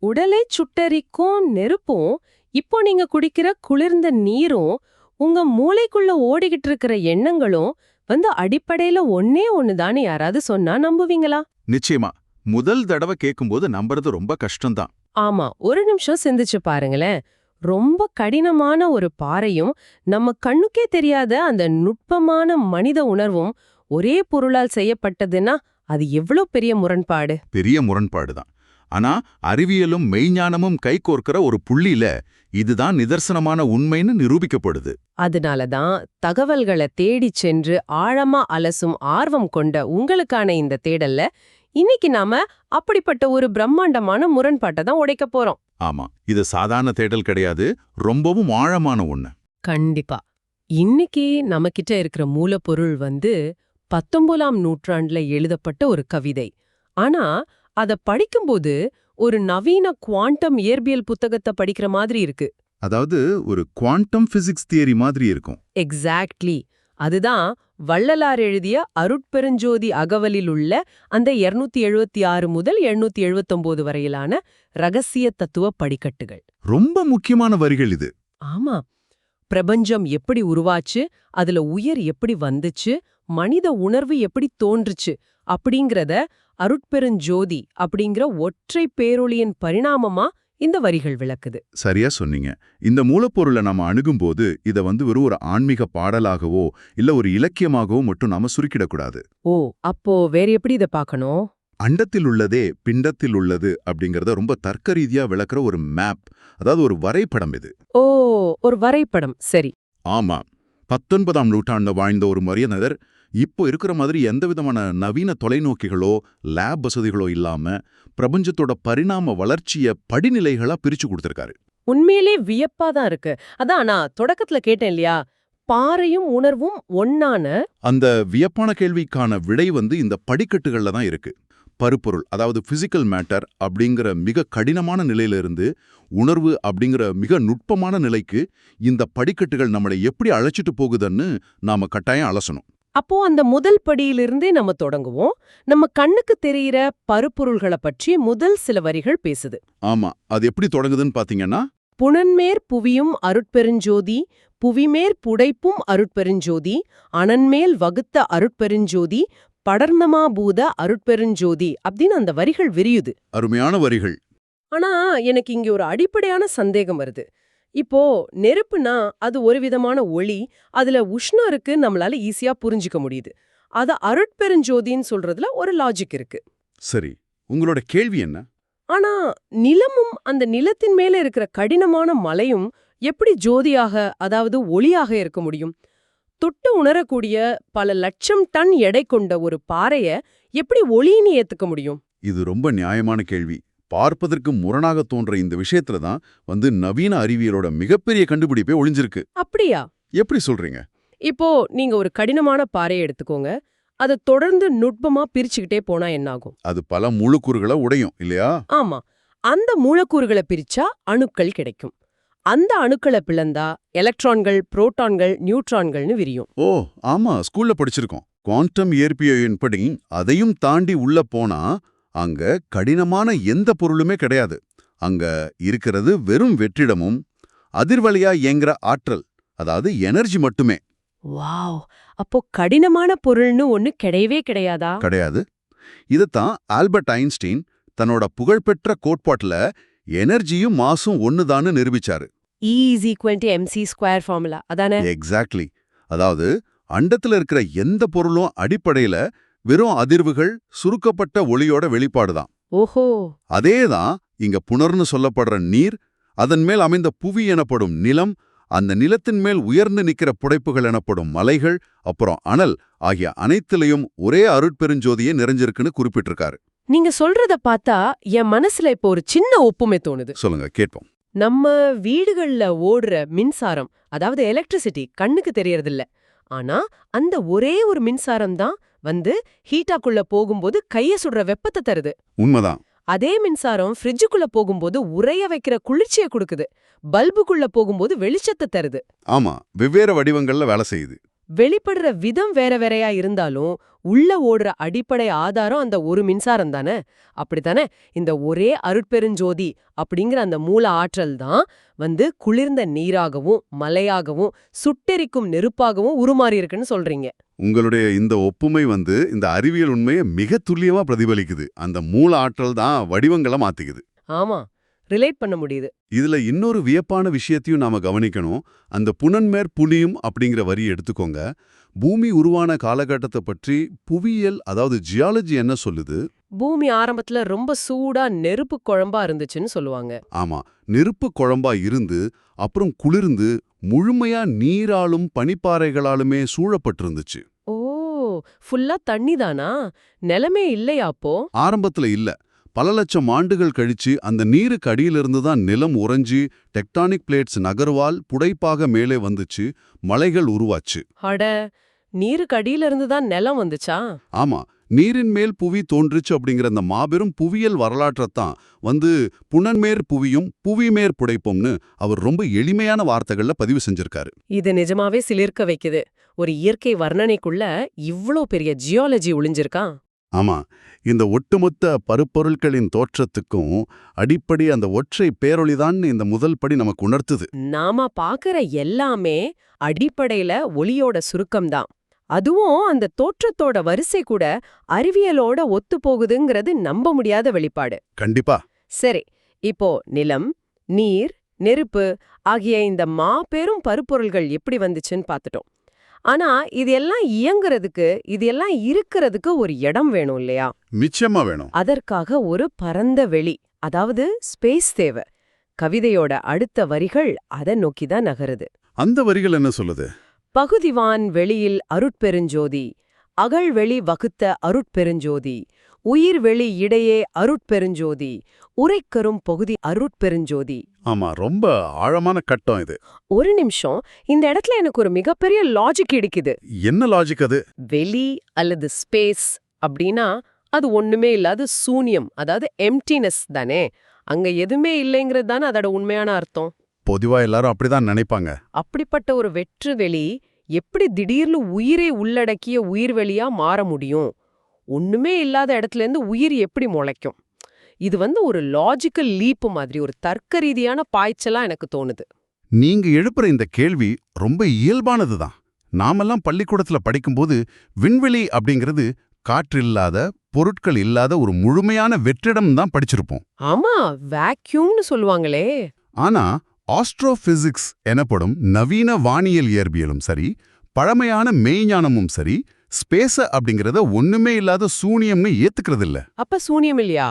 உடலை சுட்டெரிக்கும் நெருப்பும் இப்போ நீங்க குடிக்கிற குளிர்ந்த நீரும் உங்க மூளைக்குள்ள ஓடிக்கிட்டு இருக்கிற எண்ணங்களும் அடிப்படையில ஒன்னே ஒண்ணுதான்னு யாராவது சொன்னா நம்புவீங்களா? நிச்சயமா. முதல் தடவை கேட்கும்போது நம்புறது ரொம்ப கஷ்டம்தான். ஆமா, ஒரு நிமிஷம் சிந்திச்சு பாருங்களேன். ரொம்ப கடினமான ஒரு பாறையும் நம்ம கண்ணுக்கே தெரியாத அந்த நுட்பமான மனித உணர்வும் ஒரே பொருளால் செய்யப்பட்டதுன்னா அது எவ்வளவு பெரிய முரண்பாடு. பெரிய முரண்பாடுதான். ஆனா அறிவியலும் மெய்ஞானமும் கைகோர்க்கிற ஒரு புள்ளியில இதுதான் நிதர்சனமான உண்மைன்னு நிரூபிக்கப்படுது. அதனாலதான் தகவல்களை தேடிச் சென்று ஆழமா அலசும் ஆர்வம் கொண்ட உங்களுக்கான இந்த தேடல்ல இன்னைக்கு நாம அப்படிப்பட்ட ஒரு பிரம்மாண்டமான முரண்பாட்டை தான் உடைக்க போறோம். ஆமா, இது சாதாரண தேடல் கிடையாது, ரொம்பவும் ஆழமான ஒண்ணு. கண்டிப்பா. இன்னைக்கு நம்மகிட்ட இருக்கிற மூலப்பொருள் 19ஆம் நூற்றாண்டுல எழுதப்பட்ட ஒரு கவிதை. ஆனா அத படிக்கும்போது ஒரு நவீன குவாண்டம் இயற்பியல் புத்தகத்தை படிக்கிற மாதிரி இருக்கு. அதாவது ஒரு குவாண்டம் பிசிக்ஸ் தியரி மாதிரி இருக்கும். எக்ஸாக்ட்லி. அதுதான் வள்ளலார் எழுதிய அருட்பெருஞ்சோதி அகவலில் உள்ள அந்த 276 முதல் 779 வரையிலான ரகசிய தத்துவ படிக்கட்டுகள். ரொம்ப முக்கியமான வரிகள் இது. ஆமா. பிரபஞ்சம் எப்படி உருவாச்சு, அதுல உயிர் எப்படி வந்துச்சு, மனித உணர்வு எப்படி தோன்றுச்சு அப்படிங்கறத அருட்பெருஞ்சோதி அப்படிங்கிற ஒற்றை பேரொளியின் பரிணாமமா இந்த வரிகள் விளக்குது. சரியா சொன்னீங்க. இந்த மூலப்பொருளை நாம அணுகும்போது இத வெறும் ஒரு ஆன்மீக பாடலாகவோ இல்ல ஒரு இலக்கியமாகவோ மட்டும் நாம சுருக்கிடக்கூடாது. ஓ, அப்போ வேற எப்படி இத பார்க்கணும்? அண்டத்தில் உள்ளதே பிண்டத்தில் உள்ளது அப்படிங்கறத ரொம்ப தர்க்க ரீதியா விளக்குற ஒரு மேப், அதாவது ஒரு வரைபடம் இது. ஓ, ஒரு வரைபடம். சரி. ஆமா. 19ஆம் நூற்றாண்டுல வாழ்ந்த ஒரு மரியனர் இப்போ இருக்கிற மாதிரி எந்த விதமான நவீன தொலைநோக்கிகளோ லேப் வசதிகளோ இல்லாம பிரபஞ்சத்தோட பரிணாம வளர்ச்சிய படிநிலைகளா பிரிச்சு கொடுத்திருக்காரு. உண்மையிலே வியப்பாதான் இருக்கு. அதான் நான் தொடக்கத்துல கேட்டேன் இல்லையா, பாறையும் உணர்வும் ஒன்னான. அந்த வியப்பான கேள்விக்கான விடை இந்த படிக்கட்டுகள்ல தான் இருக்கு. பருப்பொருள், அதாவது பிசிக்கல் மேட்டர் அப்படிங்கிற மிக கடினமான நிலையிலிருந்து உணர்வு அப்படிங்கிற மிக நுட்பமான நிலைக்கு இந்த படிக்கட்டுகள் நம்மளை எப்படி அழைச்சிட்டு போகுதுன்னு நாம கட்டாயம் அலசணும். அப்போ அந்த முதல் படியிலிருந்தே நம்ம தொடங்குவோம். நம்ம கண்ணுக்கு தெரியிற பருப்பொருள்களை பற்றி முதல் சில வரிகள் பேசுது. ஆமா, அது எப்படி தொடங்குதுன்னு பாத்தீங்கன்னா, புனன்மேற் புவியும் அருட்பெருஞ்சோதி, புவிமேற் புடைப்பும் அருட்பெருஞ்சோதி, அனன்மேல் வகுத்த அருட்பெருஞ்சோதி, படர்ந்தமா பூத அருட்பெருஞ்சோதி அப்படின்னு அந்த வரிகள் விரியுது. அருமையான வரிகள். ஆனா எனக்கு இங்க ஒரு அடிப்படையான சந்தேகம் வருது. இப்போ நெருப்புனா அது ஒரு விதமான ஒளி, அதுல உஷ்ணம் இருக்கு, நம்மளால ஈஸியா புரிஞ்சுக்க முடியுது. அத அருட்பெருஞ்சோதின்னு சொல்றதுல ஒரு லாஜிக் இருக்கு. சரி, உங்களோட கேள்வி என்ன? ஆனா நிலமும் அந்த நிலத்தின் மேல இருக்கிற கடினமான மலையும் எப்படி ஜோதியாக, அதாவது ஒளியாக இருக்க முடியும்? தொட்டு உணரக்கூடிய பல லட்சம் டன் எடை கொண்ட ஒரு பாறைய எப்படி ஒளின்னு ஏத்துக்க முடியும்? இது ரொம்ப நியாயமான கேள்வி. பார்ப்பதற்கு முரணாக தோன்ற இந்த விஷயத்துல தான் நவீன அறிவியலோட மிகப்பெரிய கண்டுபிடிப்பே ஒளிஞ்சிருக்கு. அப்படியா? எப்படி சொல்றீங்க? இப்போ நீங்க ஒரு கடினமான பாறையை எடுத்துக்கோங்க. அதை தொடர்ந்து நுட்பமா பிரிச்சுக்கிட்டே போனா என்னாகும்? அது பல மூலக்கூறுகளை உடையும் இல்லையா? ஆமா. அந்த மூலக்கூறுகளை பிரிச்சா அணுக்கள் கிடைக்கும். அந்த அணுக்களை பிளந்தா எலக்ட்ரான்கள், புரோட்டான்கள், நியூட்ரான்கள்னு விரியும். ஓ ஆமா, ஸ்கூல்ல படிச்சிருக்கோம். குவாண்டம் இயற்பியலின்படி அதையும் தாண்டி உள்ள போனா அங்க கடினமான எந்த பொருளுமே கிடையாது. அங்க இருக்கிறது வெறும் வெற்றிடமும் அதிர்வலையா இயங்குற ஆற்றல், அதாவது எனர்ஜி மட்டுமே. வாவ்! அப்போ கடினமான பொருள்னு ஒண்ணு கிடையவே கிடையாதா? கிடையாது. இதுதான் ஆல்பர்ட் ஐன்ஸ்டீன் தன்னோட புகழ்பெற்ற கோட்பாட்டுல எனர்ஜியும் மாசும் ஒண்ணுதான்னு நிரூபிச்சாரு. E = mc² ஃபார்முலா அதானே? எக்ஸாக்ட்லி. அதாவது அண்டத்துல இருக்கிற எந்த பொருளும் அடிப்படையில வெறும் அதிர்வுகள், சுருக்கப்பட்ட ஒளியோட வெளிப்பாடுதான். ஓஹோ! அதேதான் இங்க புணர்னு சொல்லப்படுற நீர், அதன் மேல் அமைந்த புவி எனப்படும் நிலம், அந்த நிலத்தின் மேல் உயர்ந்து நிக்கிற புடைப்புகள் எனப்படும் மலைகள், அப்புறம் அனல் ஆகிய அனைத்திலையும் ஒரே அருட்பெருஞ்சோதியே நிறைஞ்சிருக்குன்னு குறிப்பிட்டிருக்காரு. நீங்க சொல்றத பார்த்தா என் மனசுல இப்போ ஒரு சின்ன ஒப்புமை தோணுது. சொல்லுங்க, கேட்போம். நம்ம வீடுகள்ல ஓடுற மின்சாரம், அதாவது எலக்ட்ரிசிட்டி, கண்ணுக்கு தெரியறதில்ல. ஆனா அந்த ஒரே ஒரு மின்சாரம் தான் ஹீட்டாக்குள்ள போகும்போது கைய சுடுற வெப்பத்தை தருது. உண்மைதான். அதே மின்சாரம் ஃப்ரிட்ஜுக்குள்ள போகும்போது உறைய வைக்கிற குளிர்ச்சியை கொடுக்குது. பல்புக்குள்ள போகும்போது வெளிச்சத்தை தருது. ஆமா, வெவ்வேறு வடிவங்கள்ல வேலை செய்யுது. வெளிப்படுற விதம் வேற வேறையா இருந்தாலும் உள்ள ஓடுற அடிப்படை ஆதாரம் அந்த ஒரு மின்சாரம் தானே. அப்படித்தானே இந்த ஒரே அருட்பெருஞ்சோதி அப்படிங்கிற அந்த மூல ஆற்றல் தான் குளிர்ந்த நீராகவும் மலையாகவும் சுட்டெரிக்கும் நெருப்பாகவும் உருமாறி இருக்குன்னு சொல்றீங்க. உங்களுடைய இந்த ஒப்புமை இந்த அறிவியல் உண்மையை மிக துல்லியமா பிரதிபலிக்குது. அந்த மூல ஆற்றல் தான் வடிவங்களை மாத்திக்குது. ஆமா, ரிலேட் பண்ண முடியுது. இதுல இன்னொரு வியப்பான விஷயத்தையும் நாம கவனிக்கணும். அந்த புனன்மேற் புனியும் அப்படிங்கிற வரியை எடுத்துக்கோங்க. பூமி உருவான காலகட்டத்தை பற்றி புவியியல், அதாவது ஜியாலஜி என்ன சொல்லுது? பூமி ஆரம்பத்துல ரொம்ப சூடா நெருப்பு குழம்பா இருந்துச்சுன்னு சொல்லுவாங்க. ஆமா, நெருப்பு குழம்பா இருந்து அப்புறம் குளிர்ந்து முழுமையா நீராலும் பனிப்பாறைகளாலுமே சூழப்பட்டிருந்துச்சு. ஓ, ஃபுல்லா தண்ணி தானா? நிலமே இல்லையா அப்போ? ஆரம்பத்துல இல்ல. பல லட்சம் ஆண்டுகள் கழிச்சு அந்த நீருக்கு அடியிலிருந்து தான் நிலம் உறைஞ்சி டெக்டானிக் பிளேட்ஸ் நகர்வால் புடைப்பாக மேலே வந்துச்சு, மலைகள் உருவாச்சு. அட, நீருக்கு அடியில இருந்து தான் நிலம் வந்துச்சா? ஆமா, நீரின் மேல் புவி தோன்றுச்சு அப்படிங்கிற அந்த மாபெரும் புவியியல் வரலாற்றத்தான் புனன்மேற் புவியும் புவிமேற் புடைப்பும்னு அவர் ரொம்ப எளிமையான வார்த்தைகள்ல பதிவு செஞ்சிருக்காரு. இது நிஜமாவே சிலிர்க்க வைக்குது. ஒரு இயற்கை வர்ணனைக்குள்ள இவ்ளோ பெரிய ஜியாலஜி ஒளிஞ்சிருக்கா? ஆமா, இந்த ஒட்டுமொத்த பருப்பொருட்களின் தோற்றத்துக்கும் அடிப்படை அந்த ஒற்றை பேரொளிதான் இந்த முதல் படி நமக்கு உணர்த்துது. நாம பாக்குற எல்லாமே அடிப்படையில ஒளியோட சுருக்கம்தான். அதுவும் அந்த தோற்றத்தோட வரிசை கூட அறிவியலோட ஒத்து போகுதுங்கிறது நம்ப முடியாத வெளிப்பாடு. கண்டிப்பா. சரி, இப்போ நிலம், நீர், நெருப்பு ஆகிய இந்த மாபெரும் பருப்பொருள்கள் எப்படி வந்துச்சுன்னு பார்த்துட்டோம். ஆனா இது எல்லாம் இயங்குறதுக்கு, இது எல்லாம் இருக்கிறதுக்கு ஒரு இடம் வேணும் இல்லையா? நிச்சயமா வேணும். அதற்காக ஒரு பரந்த வெளி, அதாவது ஸ்பேஸ் தேவை. கவிதையோட அடுத்த வரிகள் அதை நோக்கிதான் நகருது. அந்த வரிகள் என்ன சொல்லுது? பகுதிவான் வெளியில் அருட்பெருஞ்சோதி, அகழ்வெளி வகுத்த அருட்பெருஞ்சோதி, உயிர் வெளி இடையே அருட்பெருஞ்சோதி, உரைக்கரும் பகுதி அருட்பெருஞ்சோதி. ஆமா, ரொம்ப ஆழமான கட்டம் இது. ஒரு நிமிஷம், இந்த இடத்துல எனக்கு ஒரு மிகப்பெரிய லாஜிக் இடிக்குது. என்ன லாஜிக் அது? வெளி அல்லது ஸ்பேஸ் அப்படின்னா அது ஒண்ணுமே இல்லாத சூன்யம், அதாவது எம்டினஸ் தானே. அங்க எதுவுமே இல்லைங்கிறது தானே அதோட உண்மையான அர்த்தம். பொதுவா எல்லாரும் அப்படிதான் நினைப்பாங்க. அப்படிப்பட்ட ஒரு வெற்று வெளி எப்படி திடீர்னு உயிரை உள்ளடக்கிய உயிர்வெளியா மாற முடியும்? ஒண்ணுமே இல்லாத இடத்துல இருந்து உயிர் எப்படி முளைக்கும்? இது ஒரு லாஜிக்கல் லீப்பு மாதிரி, ஒரு தர்க்க ரீதியான பாய்ச்சலா எனக்கு தோணுது. நீங்க எழுப்புற இந்த கேள்வி ரொம்ப இயல்பானதுதான். நாமெல்லாம் பள்ளிக்கூடத்துல படிக்கும்போது விண்வெளி அப்படிங்கிறது காற்றில்லாத, பொருட்கள் இல்லாத ஒரு முழுமையான வெற்றிடம் தான் படிச்சிருப்போம். ஆமா, வேக்யூம்னு சொல்லுவாங்களே. ஆனா ஆஸ்ட்ரோபிசிக்ஸ் எனப்படும் நவீன வானியல் இயற்பியலும் சரி, பழமையான மெய்ஞானமும் சரி, ஸ்பேஸ அப்படிங்கறத ஒண்ணுமே இல்லாத சூனியம்னு ஏத்துக்கிறது இல்ல. அப்ப சூனியம் இல்லையா?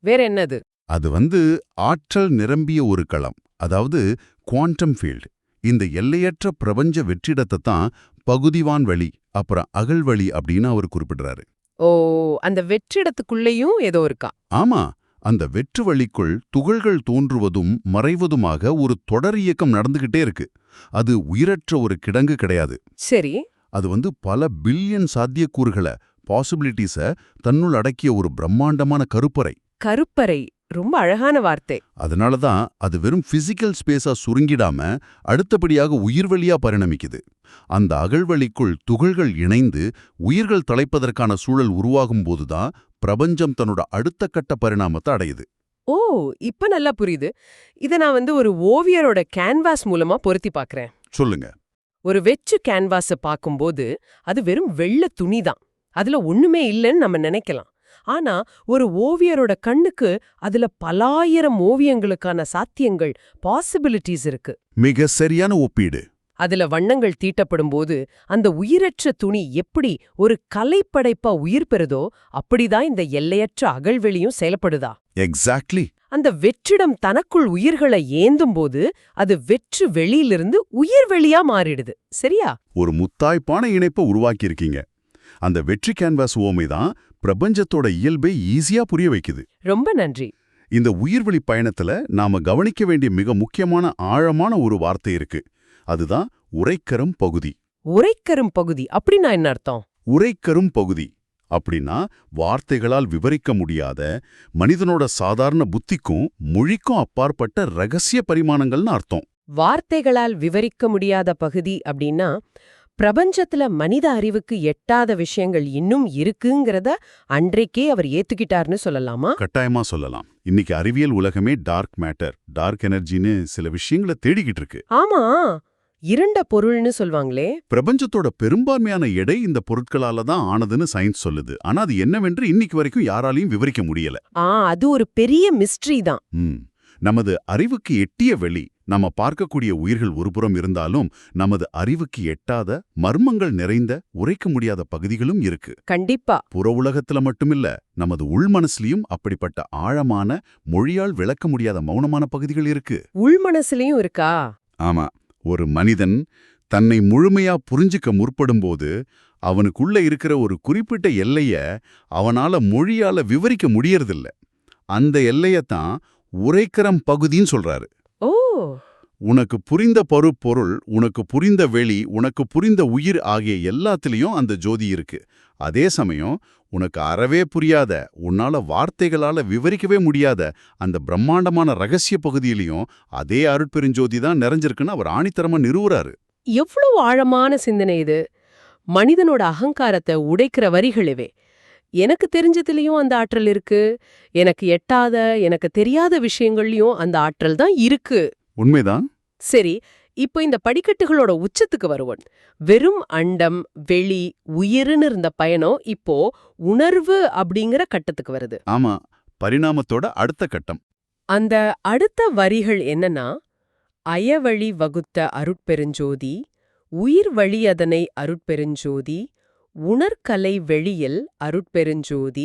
வேற என்னது? அது ஆற்றல் நிரம்பிய ஒரு களம், அதாவது குவாண்டம் ஃபீல்டு. இந்த எல்லையற்ற பிரபஞ்ச வெற்றிடத்தை தான் பகுதிவான் வெளி, அப்புறம் அகழ்வழி அப்படின்னு அவர் குறிப்பிடுறாரு. ஓ, அந்த வெற்றிடத்துக்குள்ளேயும் ஏதோ இருக்கா? ஆமா, அந்த வெற்று வழிக்குள் துகள்கள் தோன்றுவதும் மறைவதுமாக ஒரு தொடர் இயக்கம் நடந்துகிட்டே இருக்கு. அது உயிரற்ற ஒரு கிடங்கு கிடையாது. சரி. அது பல பில்லியன் சாத்தியக்கூறுகளை, பாசிபிலிட்டிஸ தன்னுள் அடக்கிய ஒரு பிரம்மாண்டமான கருப்பறை. கருப்பறை ரொம்ப அழகான வார்த்தை. அதனாலதான் அது வெறும் பிசிக்கல் ஸ்பேஸா சுருங்கிடாம அடுத்தபடியாக உயிர்வெளியா பரிணமிக்குது. அந்த அகழ்வெளிக்குள் துகள்கள் இணைந்து உயிர்கள் தலைப்பதற்கான சூழல் உருவாகும் போதுதான் பிரபஞ்சம் தன்னோட அடுத்த கட்ட பரிணாமத்தை அடையுது. ஓ, இப்ப நல்லா புரியுது. இத நான் ஒரு ஓவியரோட கேன்வாஸ் மூலமா பொருத்தி பார்க்கறேன். சொல்லுங்க. ஒரு வெற்று கேன்வாஸ பார்க்கும்போது அது வெறும் வெள்ளை துணிதான், அதுல ஒண்ணுமே இல்லைன்னு நம்ம நினைக்கலாம். ஆனா ஒரு ஓவியரோட கண்ணுக்கு அதுல பலாயிரம் ஓவியங்களுக்கான சாத்தியங்கள், பாசிபிலிட்டிஸ் இருக்கு. மிக சரியான ஒப்பீடு. அதுல வண்ணங்கள் தீட்டப்படும் போது அந்த உயிரற்ற துணி எப்படி ஒரு கலைப்படைப்பா உயிர் பெறுதோ அப்படிதான் இந்த எல்லையற்ற அகழ்வெளியும் செயல்படுதா? எக்ஸாக்ட்லி. அந்த வெற்றிடம் தனக்குள் உயிர்களை ஏந்தும் போது அது வெற்று வெளியிலிருந்து உயிர் வெளியா மாறிடுது. சரியா? ஒரு முத்தாய்ப்பான இணைப்பை உருவாக்கியிருக்கீங்க. அந்த வெற்றி கேன்வாஸ் ஓமைதான் பிரபஞ்சத்தோட இயல்பை ஈஸியா புரிய வைக்குது. ரொம்ப நன்றி. இந்த உயிர்வெளி பயணத்துல நாம கவனிக்க வேண்டிய மிக முக்கியமான ஆழமான ஒரு வார்த்தை இருக்கு. அதுதான் உரைக்கரும் பகுதி. உரைக்கரும் பகுதி அப்படின்னா என்ன அர்த்தம்? உரைக்கரும் பகுதி அப்படின்னா வார்த்தைகளால் விவரிக்க முடியாத, மனிதனோட சாதாரண புத்திக்கும் மொழிக்கும் அப்பாற்பட்ட ரகசிய பரிமாணங்கள்னு அர்த்தம். வார்த்தைகளால் விவரிக்க முடியாத பகுதி அப்படின்னா பிரபஞ்சத்துல மனித அறிவுக்கு எட்டாத விஷயங்கள் இன்னும் இருக்குங்கிறத அன்றைக்கே அவர் ஏத்துக்கிட்டார்னு சொல்லலாமா? கட்டாயமா சொல்லலாம். இன்னைக்கு அறிவியல் உலகமே டார்க் மேட்டர், டார்க் எனர்ஜின்னு சில விஷயங்களை தேடிக்கிட்டு இருக்கு. ஆமா, இருண்ட பொருள்னு சொல்வாங்களே. பிரபஞ்சத்தோட பெரும்பான்மையான எடை இந்த பொருட்களால தான் ஆனதுன்னு சயின்ஸ் சொல்லுது. ஆனா அது என்னவென்று இன்னைக்கு வரைக்கும் யாராலையும் விவரிக்க முடியல. அது ஒரு பெரிய மிஸ்ட்ரி தான். நமது அறிவுக்கு எட்டிய வெளி, நம்ம பார்க்கக்கூடிய உயிர்கள் ஒருபுறம் இருந்தாலும் நமது அறிவுக்கு எட்டாத மர்மங்கள் நிறைந்த உரைக்க முடியாத பகுதிகளும் இருக்கு. கண்டிப்பா. புற உலகத்துல மட்டுமில்ல, நமது உள் மனசுலயும் அப்படிப்பட்ட ஆழமான, மொழியால் விளக்க முடியாத மௌனமான பகுதிகள் இருக்கு. உள் மனசுலயும் இருக்கா? ஆமா, ஒரு மனிதன் தன்னை முழுமையா புரிஞ்சுக்க முற்படும்போது அவனுக்குள்ள இருக்கிற ஒரு குறிப்பிட்ட எல்லைய அவனால மொழியால விவரிக்க முடியறதில்ல. அந்த எல்லையத்தான் உரைக்கரம் பகுதின்னு சொல்றாரு. ஓ, உனக்கு புரிந்த பருப்பொருள், உனக்கு புரிந்த வெளி, உனக்கு புரிந்த உயிர் ஆகிய எல்லாத்திலையும் அந்த ஜோதி இருக்கு. அதே சமயம் உனக்கு அறவே புரியாத, உன்னால வார்த்தைகளால விவரிக்கவே முடியாத அந்த பிரம்மாண்டமான ரகசிய பகுதியிலையும் அதே அருட்பெருஞ்சோதி தான் நிறைஞ்சிருக்குன்னு அவர் ஆணித்தரமா நிறுவுறாரு. எவ்வளவு ஆழமான சிந்தனை இது! மனிதனோட அகங்காரத்தை உடைக்கிற வரிகளவே. எனக்கு தெரிஞ்சதுலயும் அந்த ஆற்றல் இருக்கு, எனக்கு எட்டாத, எனக்கு தெரியாத விஷயங்கள்லயும் அந்த ஆற்றல் தான் இருக்கு. உண்மைதான். சரி, இப்போ இந்த படிக்கட்டுகளோட உச்சத்துக்கு வருவோம். வெறும் அண்டம், வெளி, உயிர்னு இருந்த பயணம் இப்போ உணர்வு அப்படிங்கிற கட்டத்துக்கு வருது. ஆமா, பரிணாமத்தோட அடுத்த கட்டம். அந்த அடுத்த வரிகள் என்னன்னா, அயவழி வகுத்த அருட்பெருஞ்சோதி, உயிர் வழி அதனை அருட்பெருஞ்சோதி, உணர்கலை வெளியில் அருட்பெருஞ்சோதி,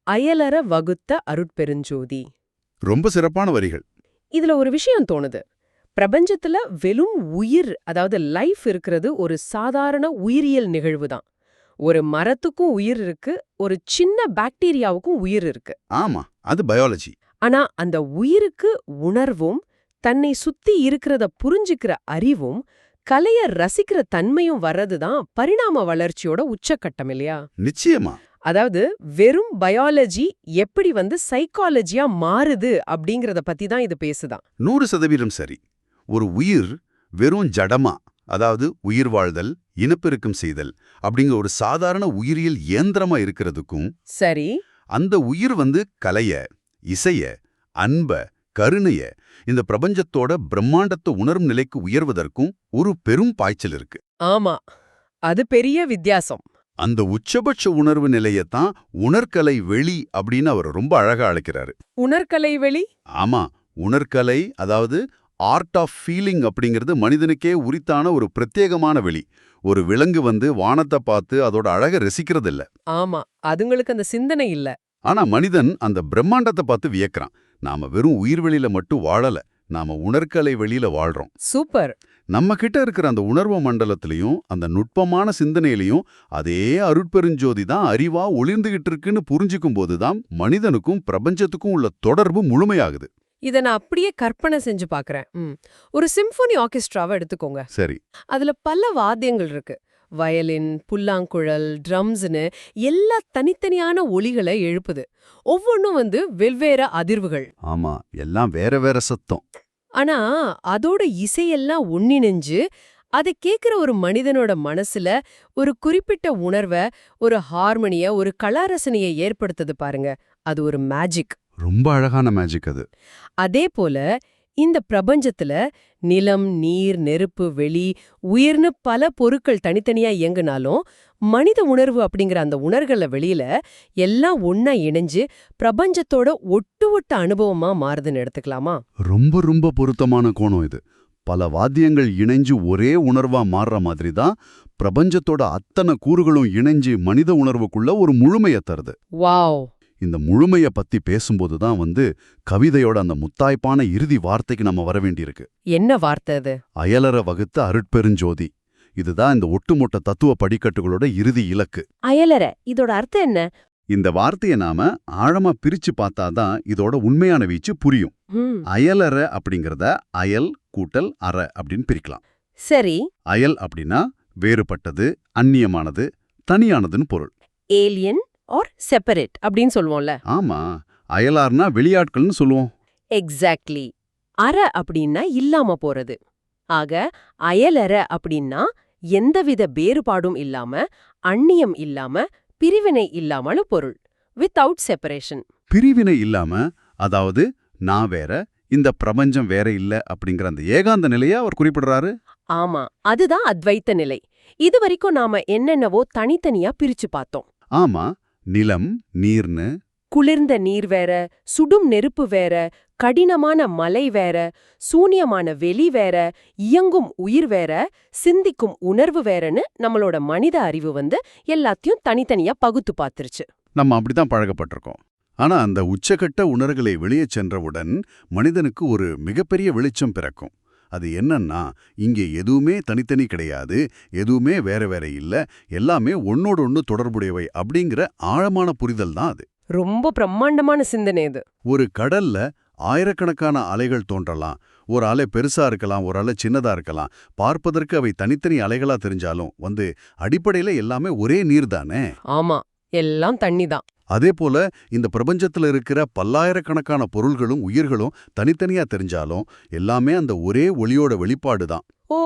அயலற வகுத்த அருட்பெருஞ்சோதி. ரொம்ப சிறப்பான வரிகள். இதுல ஒரு விஷயம் தோணுது. பிரபஞ்சத்துல வெறும் உயிர், அதாவது லைஃப் இருக்கிறது ஒரு சாதாரண உயிரியல் நிகழ்வு தான். ஒரு மரத்துக்கும் உயிர் இருக்கு, ஒரு சின்ன பாக்டீரியாவுக்கும் உயிர் இருக்கு. ஆமா, அது பயாலஜி. ஆனா அந்த உயிருக்கு உணர்வும், தன்னை சுத்தி இருக்கிறத புரிஞ்சுக்கிற அறிவும், கலைய ரசிக்கிற தன்மையும் வர்றதுதான் பரிணாம வளர்ச்சியோட உச்சக்கட்டம் இல்லையா? நிச்சயமா. அதாவது வெறும் பயாலஜி எப்படி சைக்காலஜியா மாறுது அப்படிங்கறத பத்தி தான் இது பேசுதான். 100% சரி. ஒரு உயிர் வெறும் ஜடமா, அதாவது உயிர் வாழ்தல், இனப்பெருக்கம் செய்தல் அப்படிங்கிற ஒரு சாதாரண உயிரியல் இயந்திரமா இருக்கிறதுக்கும், சரி, அந்த உயிர் கலைய, இசைய, அன்ப, கருணைய, இந்த பிரபஞ்சத்தோட பிரம்மாண்டத்தை உணரும் நிலைக்கு உயர்வதற்கும் ஒரு பெரும் பாய்ச்சல் இருக்கு. ஆமா, அது பெரிய வித்தியாசம். அந்த உச்சபட்ச உணர்வு நிலையத்தான் உணர்கலை வெளி அப்படின்னு அவர் ரொம்ப அழகா அழைக்கிறாரு. உணர்கலை வெளி? ஆமா, உணர்கலை, அதாவது ஆர்ட் ஆஃப் ஃபீலிங் அப்படிங்கிறது மனிதனுக்கே உரித்தான ஒரு பிரத்யேகமான வெளி. ஒரு விலங்கு வானத்தை பார்த்து அதோட அழக ரசிக்கிறதில்ல. ஆமா, அதுங்களுக்கு அந்த சிந்தனை இல்ல. ஆனா மனிதன் அந்த பிரம்மாண்டத்தை பார்த்து வியக்கிறான். நாம வெறும் உயிர்வெளியில மட்டும் வாழல, நாம உணர்கலை வெளியில வாழ்றோம். சூப்பர். நம்ம கிட்ட இருக்கிற அந்த உணர்வு மண்டலத்திலையும் அந்த நுட்பமான சிந்தனையிலையும் அதே அருட்பெருஞ்சோதி தான் அறிவா ஒளிர்ந்துகிட்டு இருக்குன்னு புரிஞ்சுக்கும் போதுதான் மனிதனுக்கும் பிரபஞ்சத்துக்கும் உள்ள தொடர்பு முழுமையாகுது. இதை நான் அப்படியே கற்பனை செஞ்சு பார்க்கறேன். ஒரு சிம்பொனி ஆர்கெஸ்ட்ராவை எடுத்துக்கோங்க. சரி. அதுல பல வாத்தியங்கள் இருக்கு. வயலின், புல்லாங்குழல், ட்ரம்ஸ்னு எல்லா தனித்தனியான ஒலிகளை எழுப்புது. ஒவ்வொன்றும் வெவ்வேறு அதிர்வுகள். ஆமா, எல்லாம் வேற வேற சத்தம். ஆனா அதோட இசையெல்லாம் ஒன்னிணைஞ்சு அதை கேட்கிற ஒரு மனிதனோட மனசுல ஒரு குறிப்பிட்ட உணர்வை, ஒரு ஹார்மனிய, ஒரு கலாரசனையை ஏற்படுத்துது பாருங்க. அது ஒரு மேஜிக். ரொம்ப அழகான மேஜிக் அது. அதே போல இந்த பிரபஞ்சத்துல நிலம், நீர், நெருப்பு, வெளி, உயிர்னு பல பொருட்கள் தனித்தனியா இயங்குனாலும் மனித உணர்வு அப்படிங்கிற அந்த உணர்வுகள வெளியில எல்லாம் ஒன்னா இணைஞ்சு பிரபஞ்சத்தோட ஒட்டு அனுபவமா மாறுதுன்னு எடுத்துக்கலாமா? ரொம்ப ரொம்ப பொருத்தமான கோணம் இது. பல வாத்தியங்கள் இணைஞ்சு ஒரே உணர்வா மாறுற மாதிரி தான் பிரபஞ்சத்தோட அத்தனை கூறுகளும் இணைஞ்சு மனித உணர்வுக்குள்ள ஒரு முழுமையை தருது. வாவ்! இந்த முழுமைய பத்தி பேசும்போது தான் கவிதையோட அந்த முத்தாய்ப்பான இறுதி வார்த்தைக்கு நம்ம வர வேண்டியிருக்கு. என்ன வார்த்தை அது? அயலற வகுத்த அருட்பெருஞ்சோதி. இதுதான் இந்த ஒட்டுமொத்த தத்துவ படிக்கட்டுகளோட இறுதி இலக்கு. அயலற, இதோட அர்த்தம் என்ன? இந்த வார்த்தையை நாம ஆழமா பிரிச்சு பார்த்தாதான் இதோட உண்மையான வீச்சு புரியும். அயலற அப்படிங்கறத அயல் கூட்டல் அற அப்படின்னு பிரிக்கலாம். சரி. அயல் அப்படின்னா வேறுபட்டது, அந்நியமானது, தனியானதுன்னு பொருள். ஏலியன் ஆர் செப்பரேட் அப்படின்னு சொல்லுவோம்ல. ஆமா, அயலார்னா வெளியாட்கள்னு சொல்லுவோம். எக்ஸாக்ட்லி. அற அப்படின்னா இல்லாம போறது. ஆக அயலற அப்படின்னா எந்தவித வேறுபாடும் இல்லாம, அந்நியம் இல்லாம, பிரிவினை இல்லாமலும் பொருள். Without separation. பிரிவினை இல்லாம, அதாவது நான் வேற, இந்த பிரபஞ்சம் வேற இல்ல அப்படிங்கிற அந்த ஏகாந்த நிலையை அவர் குறிப்பிடுறாரு. ஆமா, அதுதான் அத்வைத்த நிலை. இதுவரைக்கும் நாம என்னென்னவோ தனித்தனியா பிரிச்சு பார்த்தோம். ஆமா, நிலம், நீர்னு, குளிர்ந்த நீர் வேற, சுடும் நெருப்பு வேற, கடினமான மலை வேற, சூன்யமான வெளி வேற, இயங்கும் உயிர் வேற, சிந்திக்கும் உணர்வு வேறன்னு நம்மளோட மனித அறிவு எல்லாத்தையும் தனித்தனியா பகுத்து பார்த்துருச்சு. நம்ம அப்படித்தான் பழகப்பட்டிருக்கோம். ஆனா அந்த உச்சகட்ட உணர்வுகளை வெளியே சென்றவுடன் மனிதனுக்கு ஒரு மிகப்பெரிய வெளிச்சம் பிறக்கும். அது என்னன்னா, இங்கே எதுவுமே தனித்தனி கிடையாது, எதுவுமே வேற வேற இல்ல, எல்லாமே ஒன்னோடு ஒன்று தொடர்புடையவை அப்படிங்கிற ஆழமான புரிதல் தான் அது. ரொம்ப பிரம்மாண்டமான சிந்தனை இது. ஒரு கடல்ல ஆயிரக்கணக்கான அலைகள் தோன்றலாம். ஒரு அலை பெருசா இருக்கலாம், ஒரு அலை சின்னதா இருக்கலாம். பார்ப்பதற்கு அவை தனித்தனி அலைகளா தெரிஞ்சாலும் அடிப்படையில எல்லாமே ஒரே நீர் தானே. ஆமா, எல்லாம் தண்ணி தான். அதே போல இந்த பிரபஞ்சத்துல இருக்கிற பல்லாயிரக்கணக்கான பொருள்களும் உயிர்களும் தனித்தனியா தெரிஞ்சாலும் எல்லாமே அந்த ஒரே ஒளியோட வெளிப்பாடு தான். ஓ,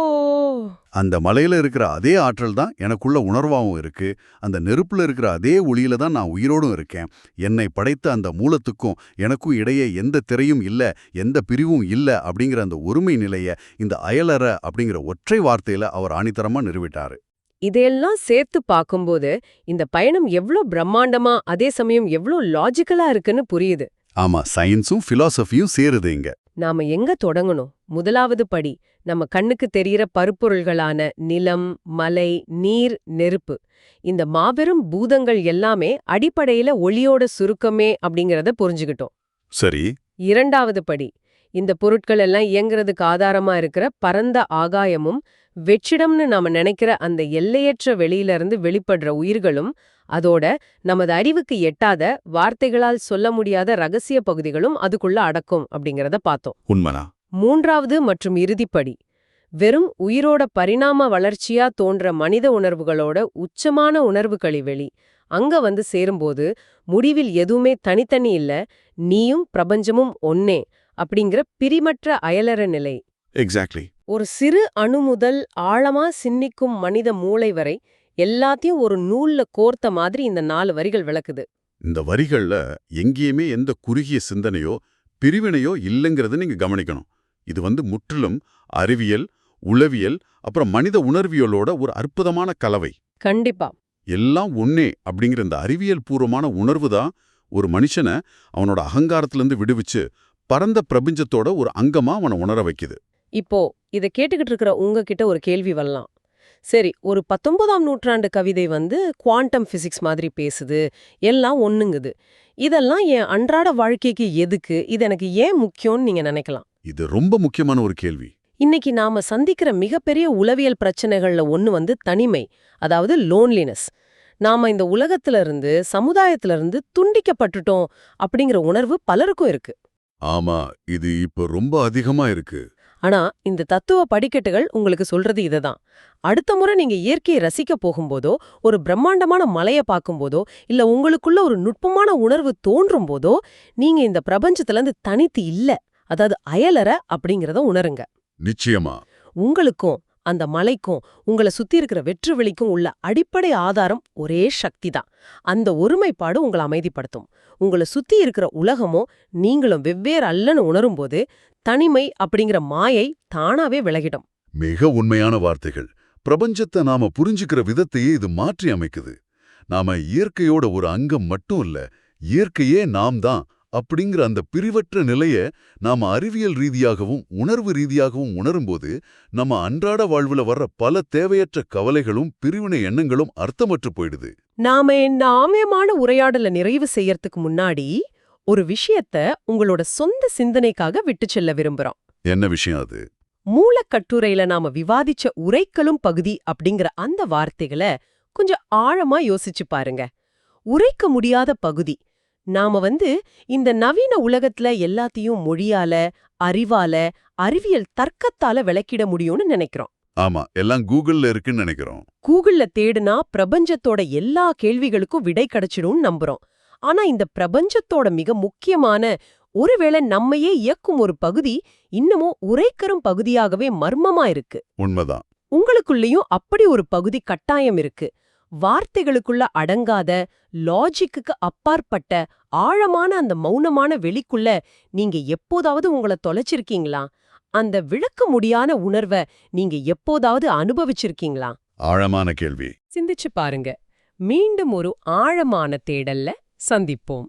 அந்த மலையில இருக்கிற அதே ஆற்றல் தான் எனக்குள்ள உணர்வாவும் இருக்கு. அந்த நெருப்புல இருக்கிற அதே ஒளியில தான் நான் உயிரோடும் இருக்கேன். என்னை படைத்த அந்த மூலத்துக்கும் எனக்கும் இடையே எந்த திரையும் இல்ல, எந்த பிரிவும் இல்ல அப்படிங்கிற அந்த ஒருமை நிலைய இந்த அயலற அப்படிங்கிற ஒற்றை வார்த்தையில அவர் ஆணித்தரமா நிறுவிட்டாரு. இதையெல்லாம் சேர்த்து பார்க்கும்போது இந்த பயணம் எவ்ளோ பிரம்மாண்டமா, அதே சமயம் எவ்ளோ லாஜிக்கலா இருக்குன்னு புரியுது. ஆமா, சயின்ஸும் பிலாசபியும் சேருது இங்க. நாம எங்க தொடங்கணும்? முதலாவது படி நம்ம கண்ணுக்கு தெரியற பருப்பொருள்களான நிலம், மலை, நீர், நெருப்பு, இந்த மாபெரும் பூதங்கள் எல்லாமே அடிப்படையில ஒளியோட சுருக்கமே அப்படிங்கறத புரிஞ்சுக்கிட்டோம். சரி. இரண்டாவது படி, இந்த பொருட்கள் எல்லாம் இயங்குறதுக்கு ஆதாரமா இருக்கிற பரந்த ஆகாயமும், வெற்றிடம்னு நாம நினைக்கிற அந்த எல்லையற்ற வெளியிலிருந்து வெளிப்படுற உயிர்களும், அதோட நமது அறிவுக்கு எட்டாத, வார்த்தைகளால் சொல்ல முடியாத ரகசிய பகுதிகளும் அதுக்குள்ள அடக்கும் அப்படிங்கறத பார்த்தோம். உண்மைனா? மூன்றாவது மற்றும் இறுதிப்படி, வெறும் உயிரோட பரிணாம வளர்ச்சியா தோன்ற மனித உணர்வுகளோட உச்சமான உணர்வு கழிவெளி அங்க சேரும்போது முடிவில் எதுவுமே தனித்தனி இல்ல, நீயும் பிரபஞ்சமும் ஒன்னே அப்படிங்கிற பிரிமற்ற அயலற நிலை. எக்ஸாக்ட்லி. ஒரு சிறு அணு முதல் ஆழமா சின்னிக்கும் மனித மூளை வரை எல்லாத்தையும் ஒரு நூல்ல கோர்த்த மாதிரி இந்த 4 வரிகள் விளக்குது. இந்த வரிகள்ல எங்கேயுமே எந்த குறுகிய சிந்தனையோ பிரிவினையோ இல்லைங்கிறத நீங்க கவனிக்கணும். இது முற்றிலும் அறிவியல், உளவியல், அப்புறம் மனித உணர்வியலோட ஒரு அற்புதமான கலவை. கண்டிப்பா. எல்லாம் ஒன்னே அப்படிங்கிற இந்த அறிவியல் பூர்வமான உணர்வு தான் ஒரு மனுஷனை அவனோட அகங்காரத்திலிருந்து விடுவிச்சு பரந்த பிரபஞ்சத்தோட ஒரு அங்கமா அவனை உணர வைக்குது. இப்போ இத கேட்டுக்கிட்டு இருக்கிற உங்ககிட்ட ஒரு கேள்வி வரலாம். சரி, ஒரு 19ஆம் நூற்றாண்டு கவிதை குவாண்டம் பிசிக்ஸ் மாதிரி பேசுது, எல்லாம் ஒண்ணுங்குது. இதெல்லாம் என் அன்றாட வாழ்க்கைக்கு எதுக்கு, இது எனக்கு ஏன் முக்கியம்னு நீங்க நினைக்கலாம். இது ரொம்ப முக்கியமான ஒரு கேள்வி. இன்னைக்கு நாம சந்திக்கிற மிகப்பெரிய உளவியல் பிரச்சனைகள்ல ஒண்ணு தனிமை, அதாவது லோன்லினஸ். நாம இந்த உலகத்துல இருந்து, சமுதாயத்துல இருந்து துண்டிக்கப்பட்டுட்டோம் அப்படிங்கிற உணர்வு பலருக்கும் இருக்கு. ஆமா, இது இப்ப ரொம்ப அதிகமா இருக்கு. ஆனா இந்த தத்துவ படிக்கட்டுகள் உங்களுக்கு சொல்றது இததான். அடுத்த முறை நீங்க இயற்கையை ரசிக்க போகும்போதோ, ஒரு பிரம்மாண்டமான மலைய பார்க்கும்போதோ, இல்ல உங்களுக்குள்ள ஒரு நுட்பமான உணர்வு தோன்றும் போதோ, நீங்க இந்த பிரபஞ்சத்துல இருந்து தனித்து இல்ல, அதாவது அயலற அப்படிங்கறத உணருங்க. நிச்சயமா. உங்களுக்கும் அந்த மலைக்கும் உங்களை சுத்தி இருக்கிற வெற்று வெளிக்கும் உள்ள அடிப்படை ஆதாரம் ஒரே சக்தி தான். அந்த ஒருமைப்பாடு உங்களை அமைதிப்படுத்தும். உங்களை சுத்தி இருக்கிற உலகமோ நீங்களும் வெவ்வேறு அல்லன்னு உணரும்போது தனிமை அப்படிங்கிற மாயை தானாவே விலகிடும். மிக உண்மையான வார்த்தைகள். பிரபஞ்சத்தை நாம புரிஞ்சுக்கிற விதத்தையே இது மாற்றி அமைக்குது. நாம இயற்கையோட ஒரு அங்கம் மட்டும் இல்ல, இயற்கையே நாம் தான் அப்படிங்கிற அந்த பிரிவற்ற நிலைய நாம அறிவியல் ரீதியாகவும் உணர்வு ரீதியாகவும் உணரும்போது நம்ம அன்றாட வாழ்வுல வர்ற பல தேவையற்ற கவலைகளும் பிரிவினை எண்ணங்களும் அர்த்தமற்று போயிடுது. நாம இந்த ஆமயமான உரையாடலை நிறைவு செய்யறதுக்கு முன்னாடி ஒரு விஷயத்த உங்களோட சொந்த சிந்தனைக்காக விட்டு செல்ல விரும்புறோம். என்ன விஷயம் அது? மூலக்கட்டுரையில நாம விவாதிச்ச உரைக்கலும் பகுதி அப்படிங்கிற அந்த வார்த்தைகளை கொஞ்சம் ஆழமா யோசிச்சு பாருங்க. உரைக்க முடியாத பகுதி. நாம இந்த நவீன உலகத்துல எல்லாத்தையும் மொழியால, அறிவால, அறிவியல் தர்க்கத்தால விளக்கிட முடியும்னு நினைக்கிறோம். ஆமா, எல்லாம் கூகுள்ல இருக்குன்னு நினைக்கிறோம். கூகுள்ல தேடுனா பிரபஞ்சத்தோட எல்லா கேள்விகளுக்கும் விடை கிடைச்சிடும்னு நம்புறோம். ஆனா இந்த பிரபஞ்சத்தோட மிக முக்கியமான, ஒருவேளை நம்மையே இயக்கும் ஒரு பகுதி இன்னமும் உரைக்கரும் பகுதியாகவே மர்மமா இருக்கு. உண்மைதான். உங்களுக்குள்ளேயும் அப்படி ஒரு பகுதி கட்டாயம் இருக்கு. வார்த்தைகளுக்குள்ள அடங்காத, லாஜிக்குக்கு அப்பாற்பட்ட ஆழமான அந்த மௌனமான வெளிக்குள்ள நீங்க எப்போதாவது உங்கள தொலைச்சிருக்கீங்களா? அந்த விளக்க முடியாத உணர்வ நீங்க எப்போதாவது அனுபவிச்சிருக்கீங்களா? ஆழமான கேள்வி. சிந்திச்சு பாருங்க. மீண்டும் ஒரு ஆழமான தேடல்ல சந்திப்போம்.